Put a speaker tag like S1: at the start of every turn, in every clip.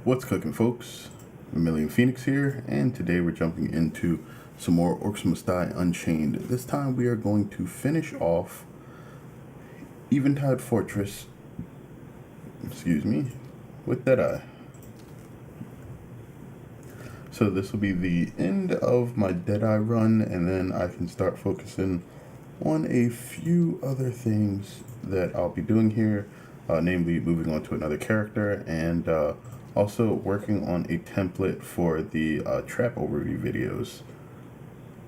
S1: What's cooking, folks? Vermillion Phoenix here, and today we're jumping into some more Orcs Must Die Unchained. This time we are going to finish off Eventide Fortress, with Deadeye. So this will be the end of my Deadeye run, and then I can start focusing on a few other things that I'll be doing here, namely moving on to another character, and also working on a template for the trap overview videos.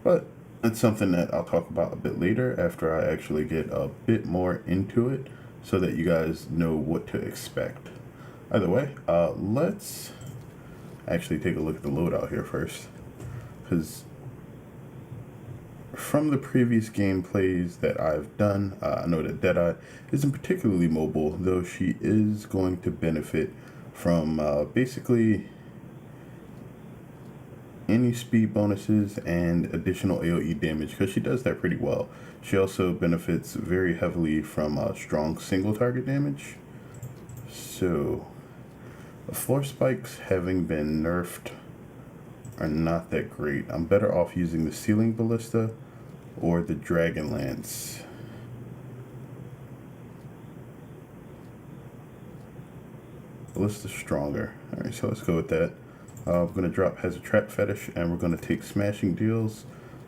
S1: But it's something that I'll talk about a bit later after I actually get a bit more into it so that you guys know what to expect. Either way, let's actually take a look at the loadout here first, because from the previous gameplays that I've done, I know that Deadeye isn't particularly mobile, though she is going to benefit from basically any speed bonuses and additional AoE damage, because she does that pretty well. She also benefits very heavily from strong single target damage. So the floor spikes, having been nerfed, are not that great. I'm better off using the ceiling ballista or the dragon lance. Ballista's stronger. Alright, so let's go with that. We're going to drop Has a Trap Fetish, and we're going to take Smashing Deals.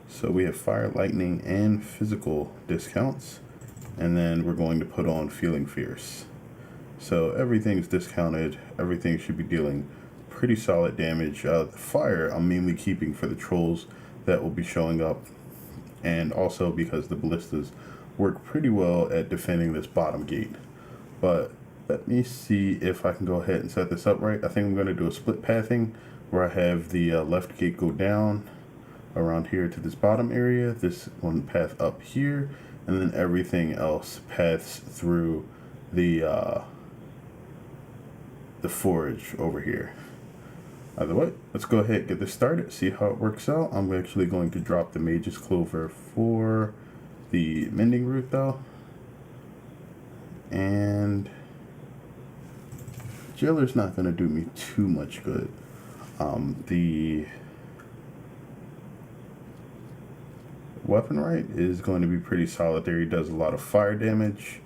S1: So we have Fire, Lightning, and Physical discounts. And then we're going to put on Feeling Fierce. So everything's discounted. Everything should be dealing pretty solid damage. The Fire I'm mainly keeping for the trolls that will be showing up. And also because the ballistas work pretty well at defending this bottom gate. But let me see if I can go ahead and set this up right. I think I'm going to do a split pathing where I have the left gate go down around here to this bottom area, this one path up here, and then everything else paths through the forge over here. Either way, let's go ahead and get this started, see how it works out. I'm actually going to drop the Mage's Clover for the Mending Root though. And Jailer's not going to do me too much good. The Weapon Right is going to be pretty solid there. He does a lot of fire damage,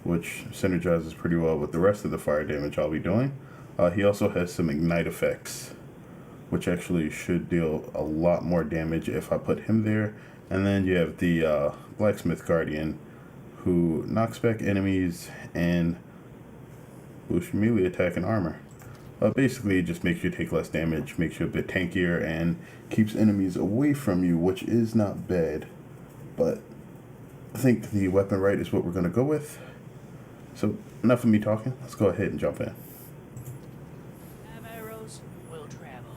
S1: which synergizes pretty well with the rest of the fire damage I'll be doing. He also has some ignite effects, which actually should deal a lot more damage if I put him there. And then you have the Blacksmith Guardian, who knocks back enemies and boosts melee attack and armor. Basically, it just makes you take less damage, makes you a bit tankier, and keeps enemies away from you, which is not bad. But I think the Weapon Right is what we're going to go with. So enough of me talking. Let's go ahead and jump in.
S2: Arrows will travel.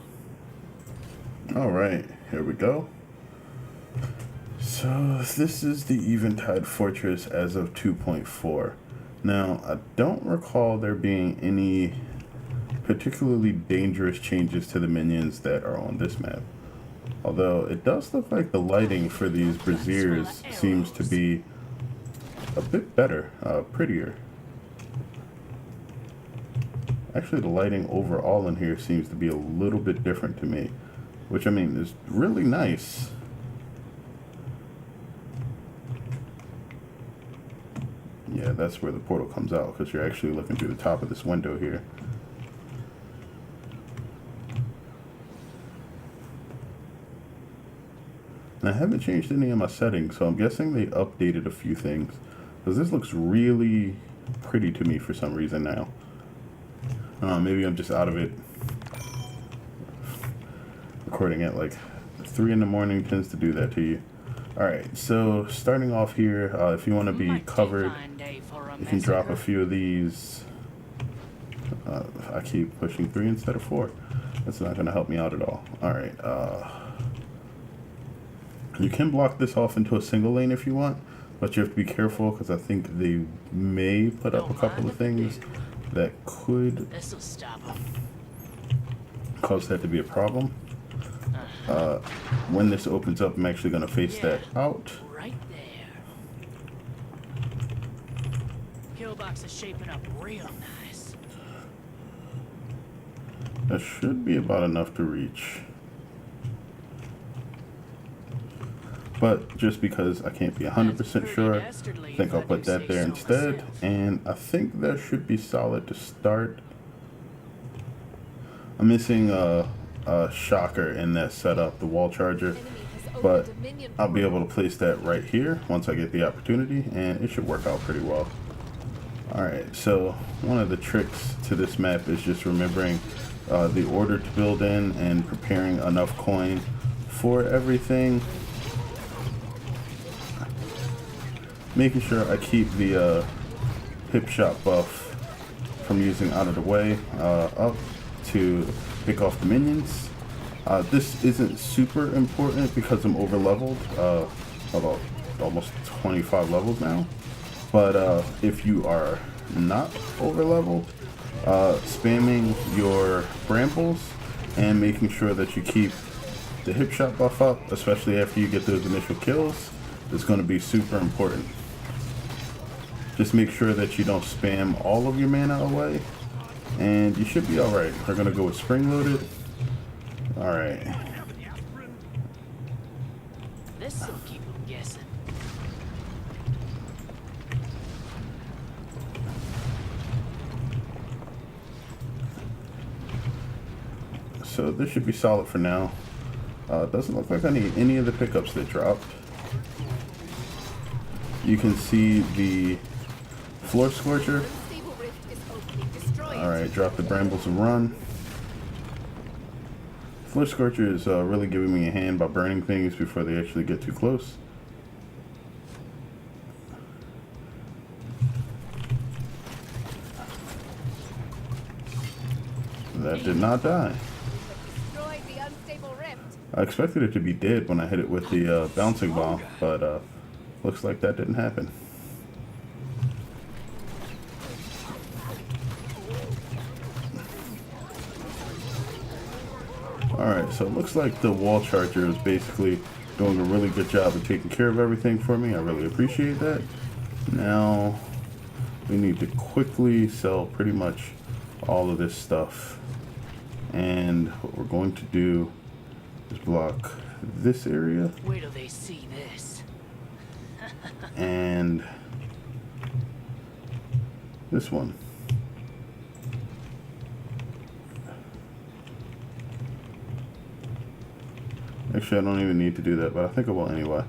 S1: All right, here we go. So this is the Eventide Fortress as of 2.4. Now, I don't recall there being any particularly dangerous changes to the minions that are on this map. Although it does look like the lighting for these braziers seems to be a bit better, prettier. Actually, the lighting overall in here seems to be a little bit different to me, which I mean is really nice. Yeah, that's where the portal comes out, because you're actually looking through the top of this window here. And I haven't changed any of my settings, so I'm guessing they updated a few things, because this looks really pretty to me for some reason now. Maybe I'm just out of it. Recording at like 3 in the morning tends to do that to you. Alright, so starting off here, if you want to be covered, you can drop a few of these. I keep pushing 3 instead of 4. That's not going to help me out at all. Alright, you can block this off into a single lane if you want, but you have to be careful, because I think they may put up a couple of things that could cause that to be a problem. When this opens up, I'm actually going to face that out.
S2: Right there. Pillbox is shaping up real nice.
S1: That should be about enough to reach. But just because I can't be 100% sure, I think I'll put that there instead. And I think that should be solid to start. I'm missing a shocker in that setup, the wall charger. But I'll be able to place that right here once I get the opportunity, and it should work out pretty well. Alright, so one of the tricks to this map is just remembering the order to build in and preparing enough coin for everything. Making sure I keep the hip shot buff from using out of the way up to pick off the minions. This isn't super important because I'm over leveled, about almost 25 levels now. But if you are not over leveled, spamming your brambles and making sure that you keep the hip shot buff up, especially after you get those initial kills, is going to be super important. Just make sure that you don't spam all of your mana away, and you should be alright. We're going to go with spring loaded. Alright.
S2: This'll keep them guessing.
S1: So this should be solid for now. Doesn't look like I need any of the pickups that dropped. You can see the floor scorcher. Alright, drop the brambles and run. Floor scorcher is really giving me a hand by burning things before they actually get too close. That did not die. I expected it to be dead when I hit it with the bouncing bomb, but looks like that didn't happen. Alright, so it looks like the wall charger is basically doing a really good job of taking care of everything for me. I really appreciate that. Now, we need to quickly sell pretty much all of this stuff. And what we're going to do is block this area.
S2: Wait till they see this.
S1: And this one. Actually, I don't even need to do that, but I think I will anyway.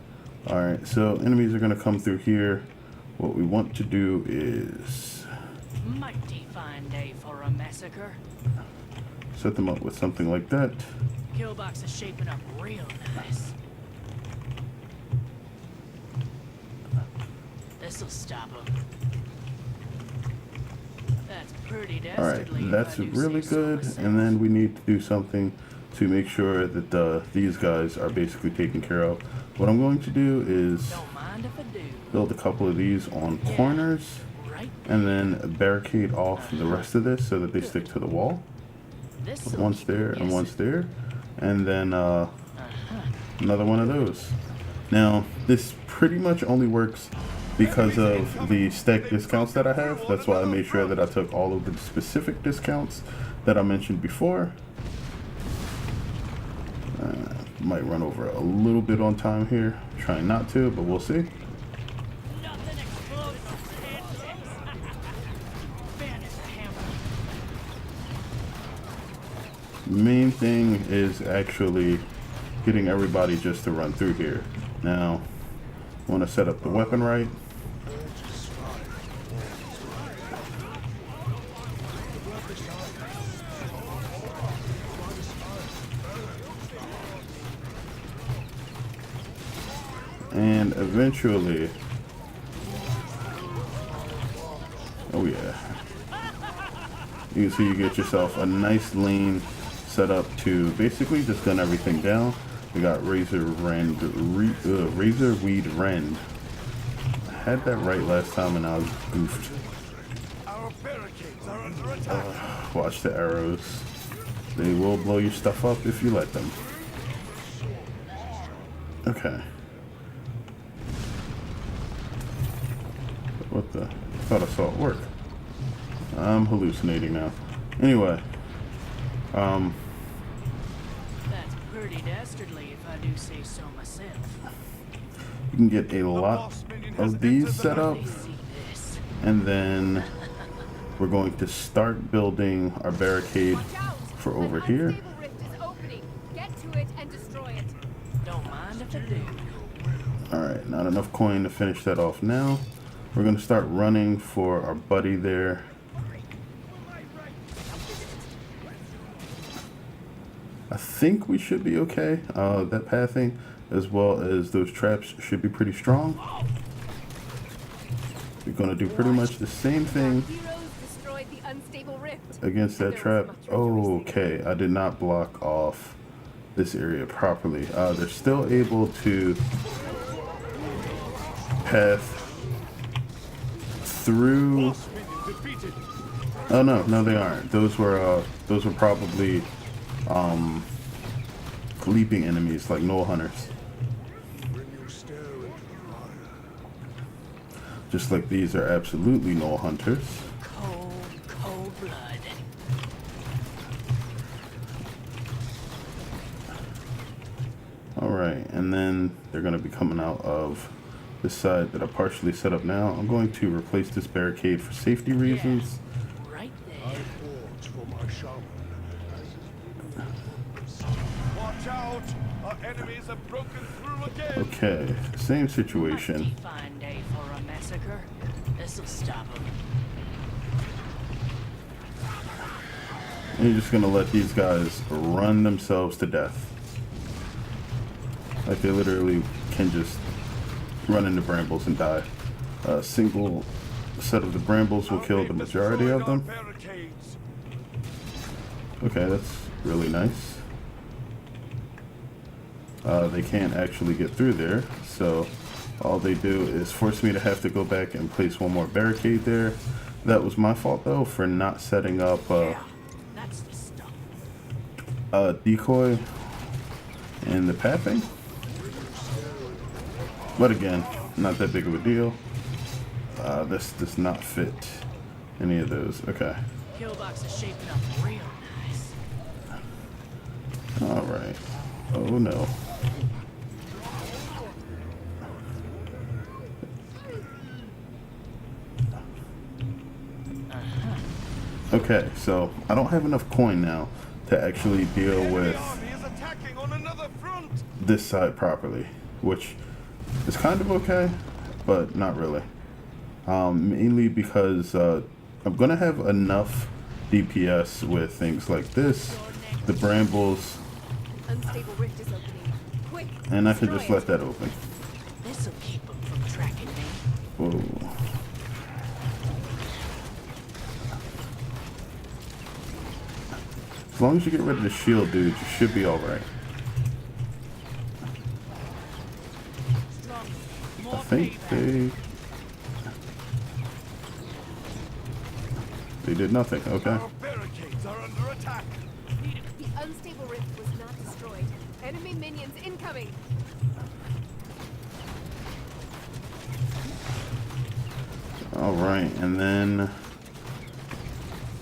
S1: Alright, so enemies are going to come through here. What we want to do is
S2: Mighty fine day for a massacre.
S1: set them up with something like that.
S2: Killbox is shaping up real nice. This'll stop them. That's pretty dastardly.
S1: Alright, that's really good. And then we need to do something to make sure that these guys are basically taken care of. What I'm going to do is
S2: Don't mind if I do.
S1: build a couple of these on corners
S2: Right.
S1: and then barricade off the rest of this so that they stick to the wall.
S2: This'll
S1: Once
S2: keep
S1: there
S2: 'em
S1: and once
S2: guessing.
S1: there. And then another one of those. Now, this pretty much only works because of the stack discounts that I have. That's why I made sure that I took all of the specific discounts that I mentioned before. Might run over a little bit on time here. Trying not to, but we'll see.
S2: Nothing explodes on handshakes. Man is a hammer.
S1: Main thing is actually getting everybody just to run through here. Now, I want to set up the weapon right. And eventually, oh yeah, you can see you get yourself a nice lane set up to basically just gun everything down. We got Razor Weed Rend. I had that right last time and I was goofed.
S3: Our barricades are under attack.
S1: Watch the arrows. They will blow your stuff up if you let them. Okay. What the? I thought I saw it work. I'm hallucinating now. Anyway,
S2: That's pretty dastardly if I do say so myself.
S1: You can get a lot of these set up,
S2: They see this.
S1: and then we're going to start building our barricade for over here.
S4: Unstable rift is opening. Get to it and destroy it.
S2: Don't mind if I do.
S1: Alright, not enough coin to finish that off now. We're going to start running for our buddy there. I think we should be okay. That pathing, as well as those traps, should be pretty strong. We're going to do pretty much the same thing
S4: Heroes destroyed the unstable rift.
S1: against that trap. Oh, okay, I did not block off this area properly. They're still able to path through. Oh no, they aren't. Those were probably leaping enemies like Knoll hunters. Just like these are absolutely Knoll hunters.
S2: Cold blood.
S1: Alright, and then they're going to be coming out of this side that I partially set up now. I'm going to replace this barricade for safety reasons.
S2: Right there.
S3: Watch out! Our enemies have broken through again!
S1: Okay, same situation.
S2: Mighty fine day for a massacre. This'll stop them.
S1: And you're just going to let these guys run themselves to death. Like they literally can just run into brambles and die. A single set of the brambles will kill the majority of them. Okay, that's really nice. They can't actually get through there, so all they do is force me to have to go back and place one more barricade there. That was my fault though for not setting up
S2: That's the stuff.
S1: a decoy and the pathing. But again, not that big of a deal. This does not fit any of those. Okay.
S2: Killbox is shaping up real nice.
S1: Alright. Oh no. Okay, so I don't have enough coin now to actually deal with this side properly, which is kind of okay, but not really. Mainly because I'm gonna have enough DPS with things like this, the brambles,
S4: Unstable rift is opening. Quick.
S1: and I can just
S4: destroy
S1: let that open.
S2: This'll keep them from tracking me.
S1: Whoa. As long as you get rid of the shield, dude, you should be alright. I think they did nothing. Okay.
S3: Our barricades are under attack.
S4: The unstable rift was not destroyed. Enemy minions incoming.
S1: Alright, and then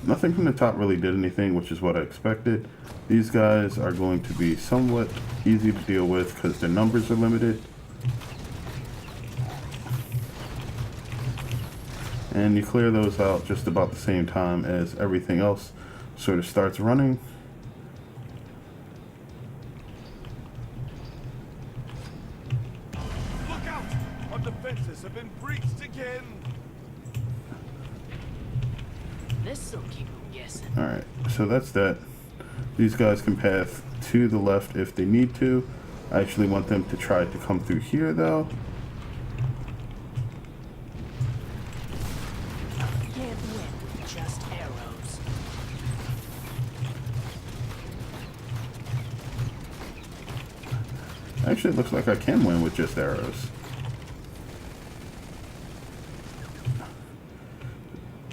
S1: nothing from the top really did anything, which is what I expected. These guys are going to be somewhat easy to deal with because their numbers are limited. And you clear those out just about the same time as everything else sort of starts running.
S3: Look out! Our defenses have been breached again.
S2: This'll keep them guessing.
S1: Alright, so that's that. These guys can path to the left if they need to. I actually want them to try to come through here though.
S2: Can't win with just arrows.
S1: Actually, it looks like I can win with just arrows.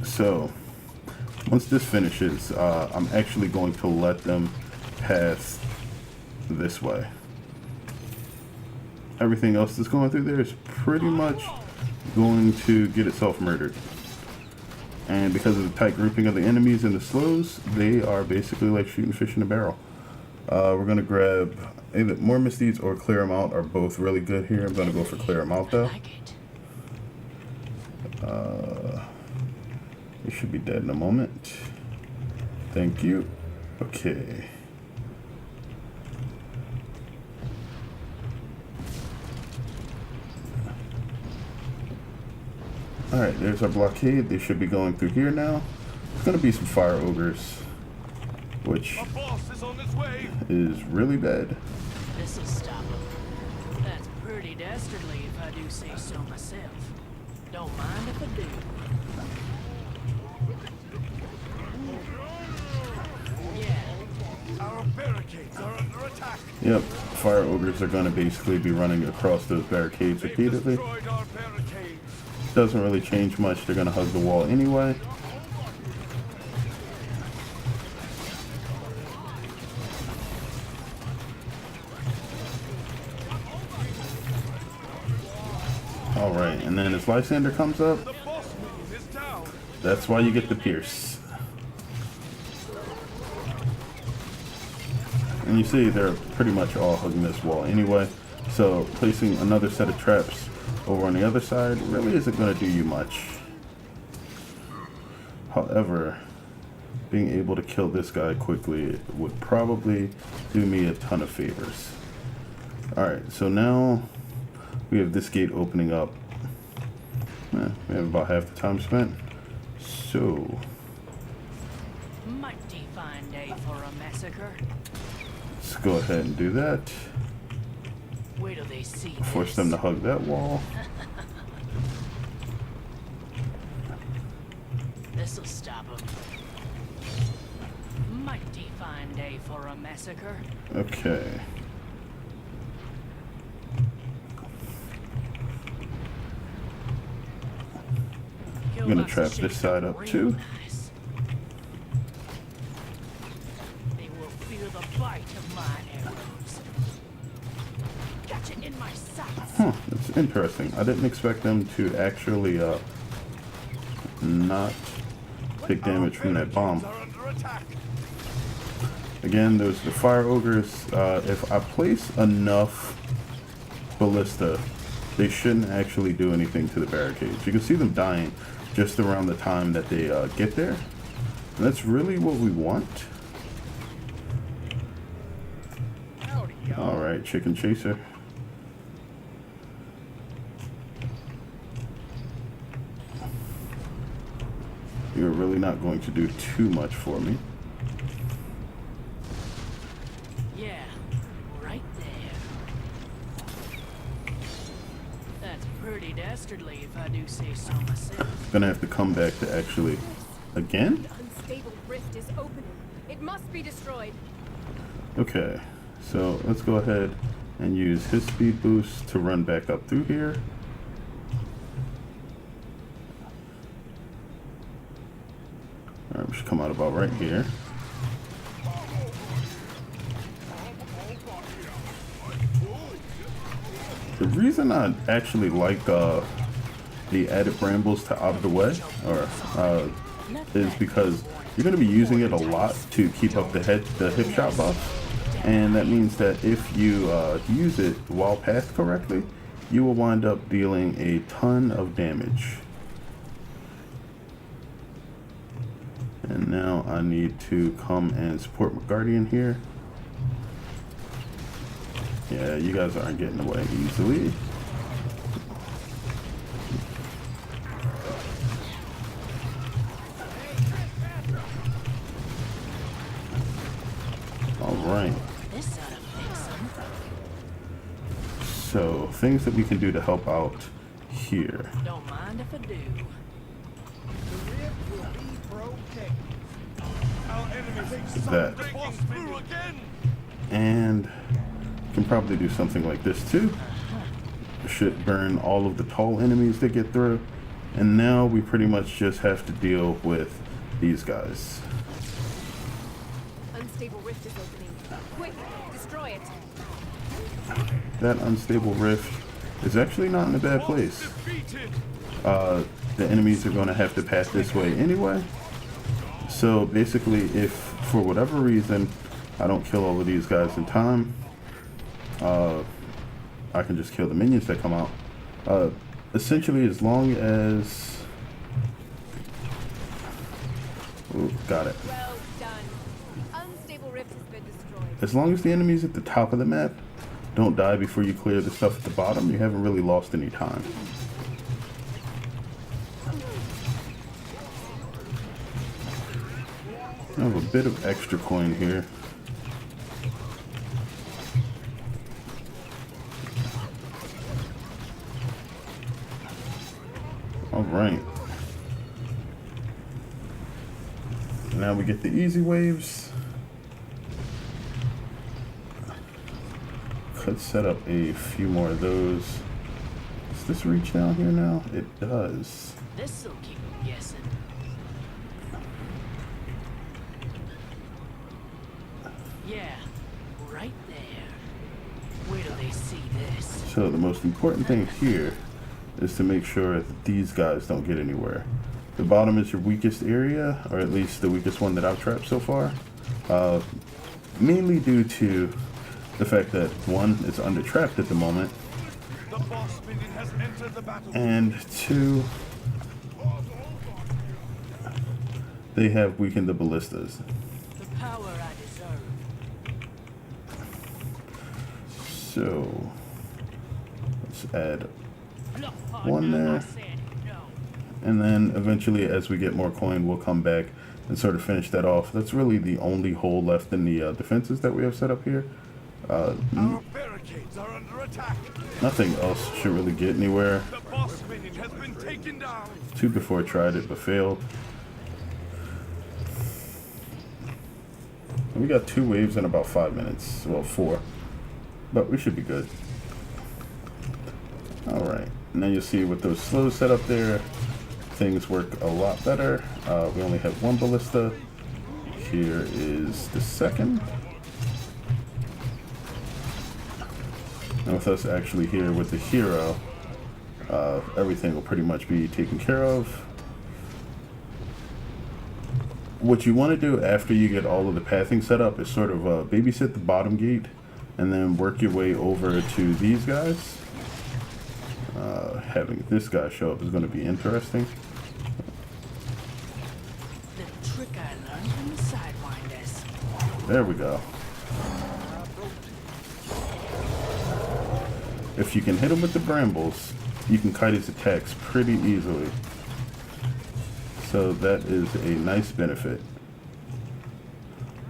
S1: So, once this finishes, I'm actually going to let them pass this way. Everything else that's going through there is pretty much going to get itself murdered. And because of the tight grouping of the enemies and the slows, they are basically like shooting fish in a barrel. We're going to grab either more misdeeds or clear them out are both really good here. I'm going to go for clear them out though. You should be dead in a moment. Thank you. Okay. Alright, there's our blockade. They should be going through here now. There's going to be some fire ogres, which is really bad.
S2: This'll stop him. That's pretty dastardly if I do say so myself. Don't mind if I do. Yeah.
S3: Our barricades are under attack.
S1: Yep, fire ogres are going to basically be running across those barricades repeatedly.
S3: Destroyed our barricades.
S1: Doesn't really change much. They're going to hug the wall anyway. Alright, and then as Lysander comes up, that's why you get the pierce. And you see they're pretty much all hugging this wall anyway, so placing another set of traps over on the other side really isn't going to do you much. However, being able to kill this guy quickly would probably do me a ton of favors. Alright, so now we have this gate opening up. We have about half the time spent. So
S2: Mighty fine day for a massacre.
S1: let's go ahead and do that.
S2: Wait till they see
S1: Force
S2: this.
S1: them to hug that wall.
S2: This'll stop them. Mighty fine day for a massacre.
S1: Okay. I'm gonna trap this side up too.
S2: Nice. They will feel the bite of my arrows. Gotcha in my sights.
S1: Huh, that's interesting. I didn't expect them to actually not take damage from that bomb. Again, there's the fire ogres. If I place enough ballista, they shouldn't actually do anything to the barricades. You can see them dying just around the time that they get there. And that's really what we want. Alright, chicken chaser. You're really not going to do too much for me.
S2: Yeah, right there. That's pretty dastardly if I do say so myself.
S1: Gonna have to come back to actually again.
S4: The unstable rift is opening. It must be destroyed.
S1: Okay, so let's go ahead and use his speed boost to run back up through here. Alright, we should come out about right here. The reason I actually like the added brambles to out of the way, is because you're going to be using it a lot to keep up the hip shot buff, and that means that if you use it while pathed correctly, you will wind up dealing a ton of damage. And now I need to come and support my guardian here. Yeah, you guys aren't getting away easily. Alright.
S2: This ought to fix them.
S1: So, things that we can do to help out here.
S2: Don't mind if I do.
S3: The rift will be protected. Our enemies
S1: That.
S3: breaking through again.
S1: And can probably do something like this too. Should burn all of the tall enemies that get through. And now we pretty much just have to deal with these guys.
S4: Unstable rift is opening. Quick, destroy it.
S1: That unstable rift is actually not in a bad place.
S3: Defeated.
S1: The enemies are going to have to pass this way anyway. So basically, if for whatever reason I don't kill all of these guys in time, I can just kill the minions that come out. Essentially, as long as... Ooh, got it.
S4: Well done. The unstable rift has been destroyed.
S1: As long as the enemies at the top of the map don't die before you clear the stuff at the bottom, you haven't really lost any time. I have a bit of extra coin here. Alright. Now we get the easy waves. Could set up a few more of those. Does this reach down here now? It does.
S2: This'll keep them guessing. Yeah, right there. Wait till they see this.
S1: So the most important thing here is to make sure that these guys don't get anywhere. The bottom is your weakest area, or at least the weakest one that I've trapped so far. Mainly due to the fact that one, it's under trapped at the moment,
S3: The boss minion has entered the battle.
S1: and two, they have weakened the ballistas.
S2: The power I deserve.
S1: So let's add
S2: Look,
S1: one
S2: partner, I
S1: there.
S2: said no.
S1: And then eventually, as we get more coin, we'll come back and sort of finish that off. That's really the only hole left in the defenses that we have set up here.
S3: Our barricades are under attack.
S1: Nothing else should really get anywhere.
S3: The boss minion has been taken down.
S1: Two before I tried it, but failed. And we got 2 waves in about 5 minutes. Well, 4. But we should be good. Alright. Now you'll see with those slows set up there, things work a lot better. We only have 1 ballista. Here is the second. And with us actually here with the hero, everything will pretty much be taken care of. What you want to do after you get all of the pathing set up is sort of babysit the bottom gate and then work your way over to these guys. Having this guy show up is going to be interesting.
S2: The trick I learned from the Sidewinders.
S1: There we go. If you can hit him with the brambles, you can kite his attacks pretty easily. So that is a nice benefit.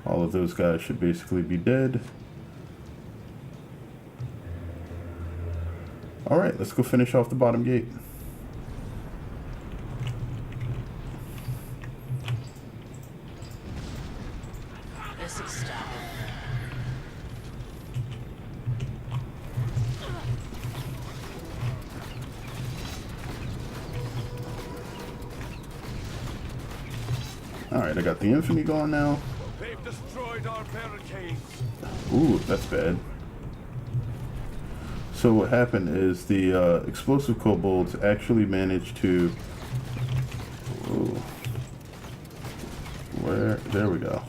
S1: All of those guys should basically be dead. Alright, let's go finish off the bottom gate.
S2: This'll stop them.
S1: Alright, I got the infamy going now.
S3: They've destroyed our barricades.
S1: Ooh, that's bad. So what happened is the explosive kobolds actually managed to... Ooh. Where? There we go.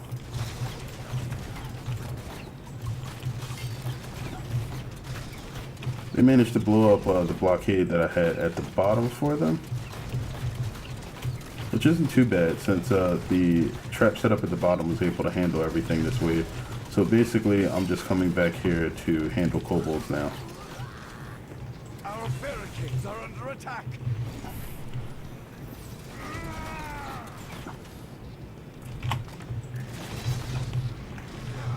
S1: They managed to blow up the blockade that I had at the bottom for them. Which isn't too bad since the trap setup at the bottom was able to handle everything this wave. So basically, I'm just coming back here to handle kobolds now.
S3: Our barricades are under attack.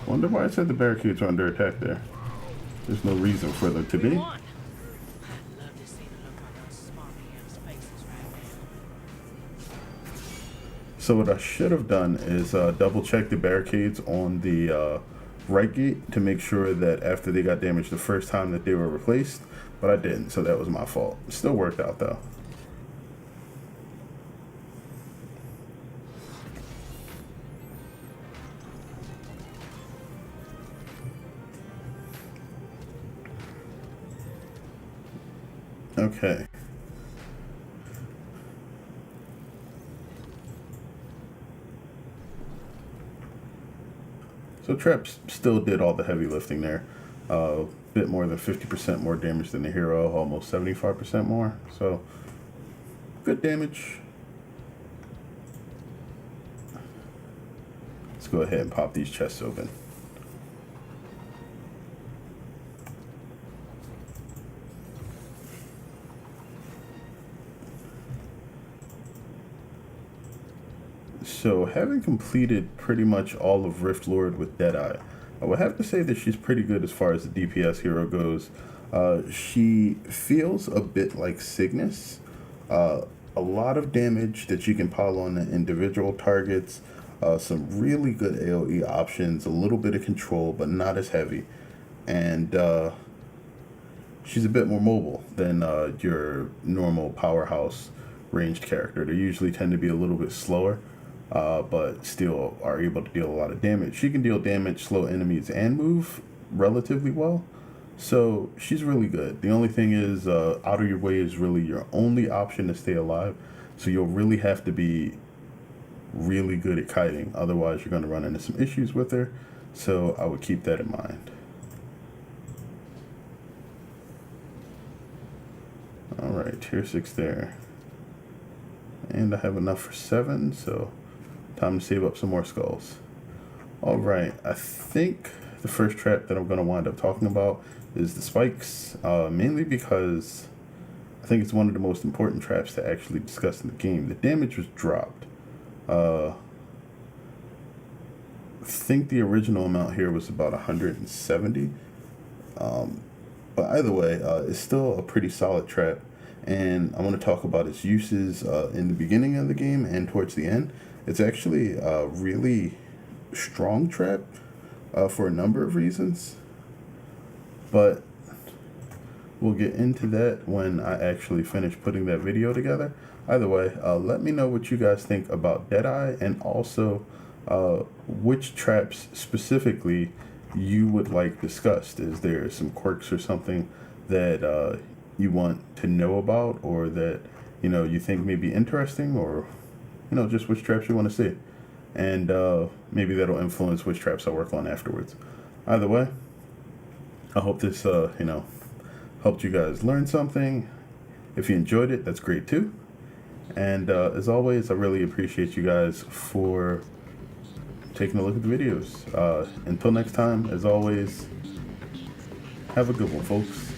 S1: Wonder why I said the barricades are under attack there. There's no reason for them to be.
S2: Won. I'd love to see the look on those smart hands' faces right now.
S1: So what I should have done is double check the barricades on the right gate to make sure that after they got damaged the first time that they were replaced, but I didn't, so that was my fault. It still worked out though. Okay. So traps still did all the heavy lifting there. Bit more than 50% more damage than the hero, almost 75% more. So good damage. Let's go ahead and pop these chests open. So, having completed pretty much all of Rift Lord with Deadeye, I would have to say that she's pretty good as far as the DPS hero goes. She feels a bit like Cygnus. A lot of damage that you can pile on the individual targets. Some really good AoE options, a little bit of control, but not as heavy. And she's a bit more mobile than your normal powerhouse ranged character. They usually tend to be a little bit slower. But still are able to deal a lot of damage. She can deal damage, slow enemies, and move relatively well. So she's really good. The only thing is, out of your way is really your only option to stay alive. So you'll really have to be really good at kiting. Otherwise, you're going to run into some issues with her. So I would keep that in mind. Alright, tier 6 there. And I have enough for 7, so time to save up some more skulls. Alright, I think the first trap that I'm going to wind up talking about is the spikes, mainly because I think it's one of the most important traps to actually discuss in the game. The damage was dropped. I think the original amount here was about 170. But either way, it's still a pretty solid trap. And I want to talk about its uses in the beginning of the game and towards the end. It's actually a really strong trap for a number of reasons. But we'll get into that when I actually finish putting that video together. Either way, let me know what you guys think about Deadeye, and also which traps specifically you would like discussed. Is there some quirks or something that you want to know about, or that you think may be interesting, or just which traps you want to see, and maybe that'll influence which traps I work on afterwards. Either way, I hope this helped you guys learn something. If you enjoyed it, that's great too. And as always, I really appreciate you guys for taking a look at the videos. Until next time, as always, have a good one, folks.